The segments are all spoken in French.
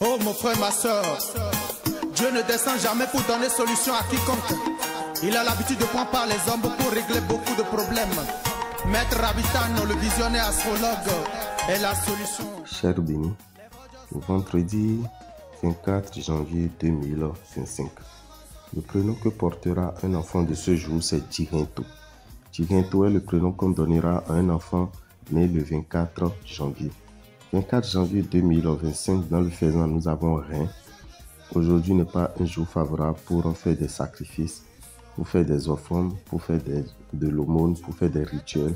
Oh mon frère, ma soeur, Dieu ne descend jamais pour donner solution à quiconque. Il a l'habitude de prendre par les hommes pour régler beaucoup de problèmes. Maître Rabitano, le visionnaire astrologue, est la solution. Cher béni, le vendredi 24 janvier 2025, le prénom que portera un enfant de ce jour, c'est Tirinto. Tirinto est le prénom qu'on donnera à un enfant né le 24 janvier. 24 janvier 2025, dans le faisant, nous avons rien. Aujourd'hui n'est pas un jour favorable pour faire des sacrifices, pour faire des offrandes, pour faire de l'aumône, pour faire des rituels.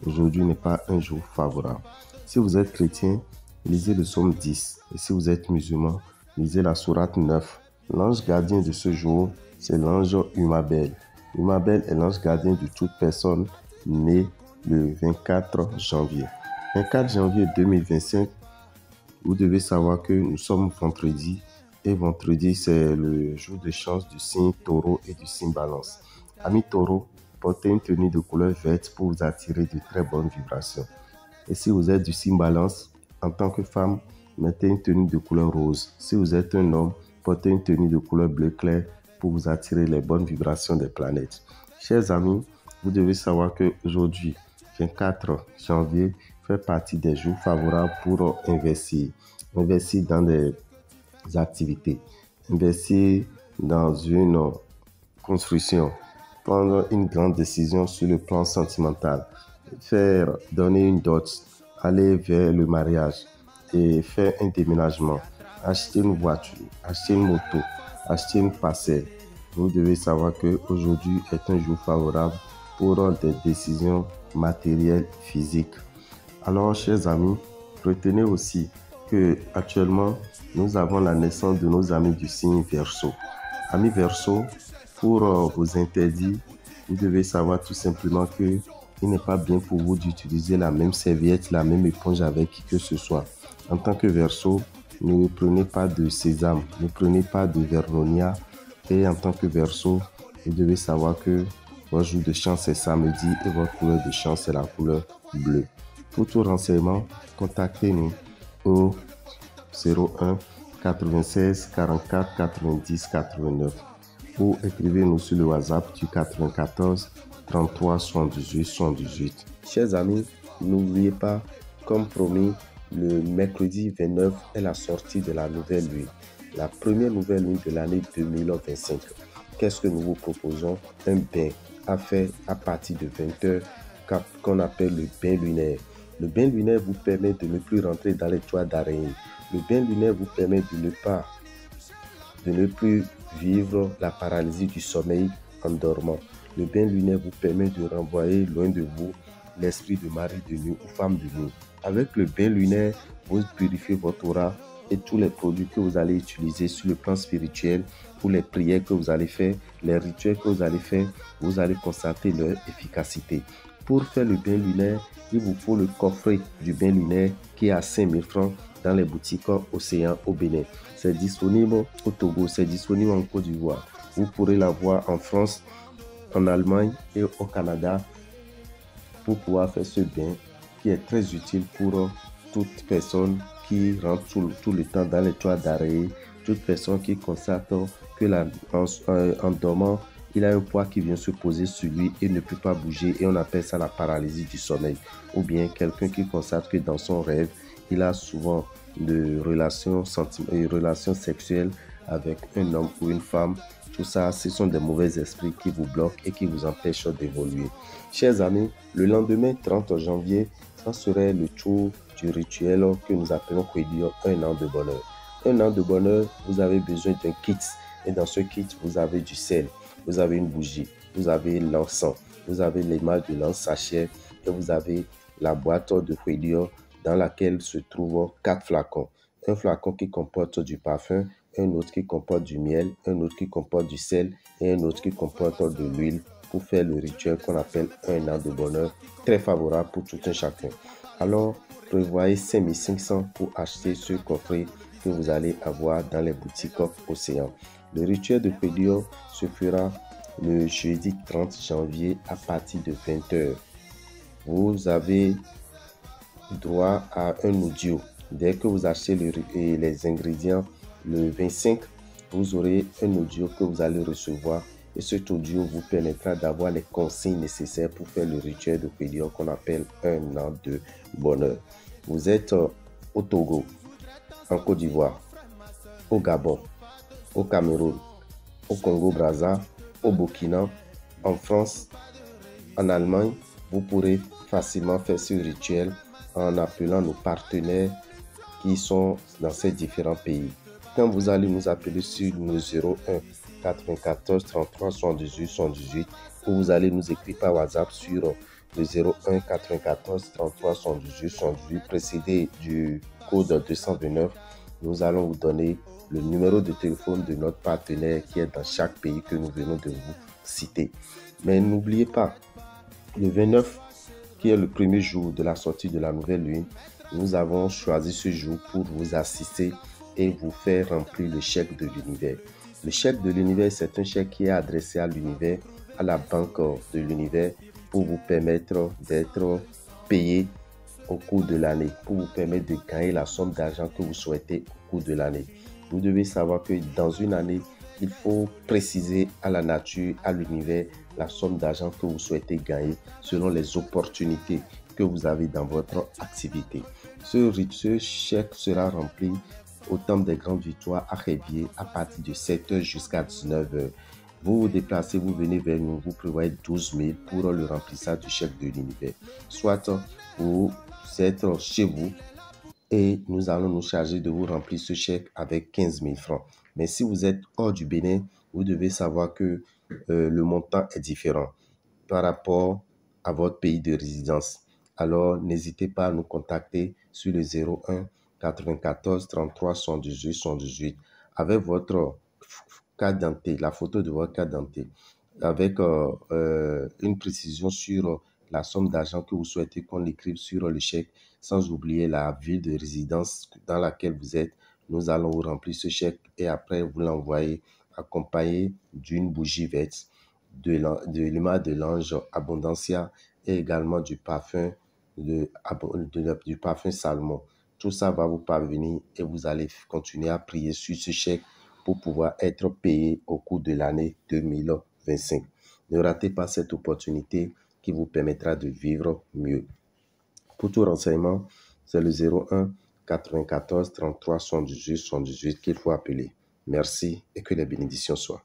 Aujourd'hui n'est pas un jour favorable. Si vous êtes chrétien, lisez le psaume 10. Et si vous êtes musulman, lisez la sourate 9. L'ange gardien de ce jour, c'est l'ange Umabel. Umabel est l'ange gardien de toute personne née le 24 janvier. 24 janvier 2025, vous devez savoir que nous sommes vendredi. Et vendredi, c'est le jour de chance du signe taureau et du signe balance. Amis taureau, portez une tenue de couleur verte pour vous attirer de très bonnes vibrations. Et si vous êtes du signe balance, en tant que femme, mettez une tenue de couleur rose. Si vous êtes un homme, portez une tenue de couleur bleu clair pour vous attirer les bonnes vibrations des planètes. Chers amis, vous devez savoir qu'aujourd'hui, 24 janvier, fait partie des jours favorables pour investir. Investir dans des activités, investir dans une construction, prendre une grande décision sur le plan sentimental, faire donner une dot, aller vers le mariage et faire un déménagement, acheter une voiture, acheter une moto, acheter une parcelle. Vous devez savoir qu'aujourd'hui est un jour favorable pour des décisions matérielles, physiques. Alors, chers amis, retenez aussi que actuellement nous avons la naissance de nos amis du signe Verseau. Amis Verseau, pour vous interdire, vous devez savoir tout simplement que il n'est pas bien pour vous d'utiliser la même serviette, la même éponge avec qui que ce soit. En tant que Verseau, ne prenez pas de sésame, ne prenez pas de vernonia. Et en tant que Verseau, vous devez savoir que votre jour de chance est samedi et votre couleur de chance est la couleur bleue. Pour tout renseignement, contactez-nous au 01 96 44 90 89 ou écrivez-nous sur le WhatsApp du 94 33 78 78. Chers amis, n'oubliez pas, comme promis, le mercredi 29 est la sortie de la nouvelle lune, la première nouvelle lune de l'année 2025. Qu'est-ce que nous vous proposons? Un bain à faire à partir de 20h qu'on appelle le bain lunaire. Le bain lunaire vous permet de ne plus rentrer dans les toits d'araignée. Le bain lunaire vous permet de ne plus vivre la paralysie du sommeil en dormant. Le bain lunaire vous permet de renvoyer loin de vous l'esprit de mari de nuit ou femme de nuit. Avec le bain lunaire, vous purifiez votre aura et tous les produits que vous allez utiliser sur le plan spirituel, pour les prières que vous allez faire, les rituels que vous allez faire, vous allez constater leur efficacité. Pour faire le bain lunaire, il vous faut le coffret du bain lunaire qui est à 5 000 francs dans les boutiques Océan au Bénin. C'est disponible au Togo, c'est disponible en Côte d'Ivoire. Vous pourrez l'avoir en France, en Allemagne et au Canada pour pouvoir faire ce bain qui est très utile pour toute personne qui rentre tout le temps dans les toits d'araignée, toute personne qui constate que en dormant, il a un poids qui vient se poser sur lui et ne peut pas bouger et on appelle ça la paralysie du sommeil. Ou bien quelqu'un qui constate que dans son rêve, il a souvent de relations sexuelles avec un homme ou une femme. Tout ça, ce sont des mauvais esprits qui vous bloquent et qui vous empêchent d'évoluer. Chers amis, le lendemain 30 janvier, ça serait le tour du rituel que nous appelons un an de bonheur. Un an de bonheur, vous avez besoin d'un kit. Et dans ce kit, vous avez du sel, vous avez une bougie, vous avez l'encens, vous avez l'émail de l'anse sachet et vous avez la boîte de Quédio dans laquelle se trouvent 4 flacons. Un flacon qui comporte du parfum, un autre qui comporte du miel, un autre qui comporte du sel et un autre qui comporte de l'huile pour faire le rituel qu'on appelle un an de bonheur, très favorable pour tout un chacun. Alors, prévoyez 5 500 pour acheter ce coffret que vous allez avoir dans les boutiques Océan. Le rituel de Quédio se fera le jeudi 30 janvier à partir de 20h. Vous avez droit à un audio Dès que vous achetez les ingrédients le 25, vous aurez un audio que vous allez recevoir et cet audio vous permettra d'avoir les consignes nécessaires pour faire le rituel de Pédion qu'on appelle un an de bonheur. Vous êtes au Togo, en Côte d'Ivoire, au Gabon, au Cameroun, au Congo-Brazza, au Burkina, en France, en Allemagne, vous pourrez facilement faire ce rituel en appelant nos partenaires qui sont dans ces différents pays. Quand vous allez nous appeler sur le 01 94 33 78 78 ou vous allez nous écrire par WhatsApp sur le 01 94 33 78 78 précédé du code 229, nous allons vous donner le numéro de téléphone de notre partenaire qui est dans chaque pays que nous venons de vous citer. Mais n'oubliez pas, le 29, qui est le premier jour de la sortie de la nouvelle lune, nous avons choisi ce jour pour vous assister et vous faire remplir le chèque de l'univers. Le chèque de l'univers, c'est un chèque qui est adressé à l'univers, à la banque de l'univers, pour vous permettre d'être payé au cours de l'année, pour vous permettre de gagner la somme d'argent que vous souhaitez au cours de l'année. Vous devez savoir que dans une année, il faut préciser à la nature, à l'univers, la somme d'argent que vous souhaitez gagner selon les opportunités que vous avez dans votre activité. Ce chèque sera rempli au Temple des Grandes Victoires à Révier à partir de 7h jusqu'à 19h. Vous vous déplacez, vous venez vers nous, vous prévoyez 12 000 pour le remplissage du chèque de l'univers. Soit vous êtes chez vous et nous allons nous charger de vous remplir ce chèque avec 15 000 francs. Mais si vous êtes hors du Bénin, vous devez savoir que le montant est différent par rapport à votre pays de résidence. Alors, n'hésitez pas à nous contacter sur le 01 94 33 118 118 avec votre carte d'identité, la photo de votre carte d'identité, avec une précision sur la somme d'argent que vous souhaitez qu'on écrive sur le chèque, sans oublier la ville de résidence dans laquelle vous êtes. Nous allons vous remplir ce chèque et après vous l'envoyer accompagné d'une bougie verte, de l'huile de l'ange Abondancia et également du parfum du parfum Salmon. Tout ça va vous parvenir et vous allez continuer à prier sur ce chèque pour pouvoir être payé au cours de l'année 2025. Ne ratez pas cette opportunité qui vous permettra de vivre mieux. Pour tout renseignement, c'est le 01 94 33 118 118 qu'il faut appeler. Merci et que les bénédictions soient.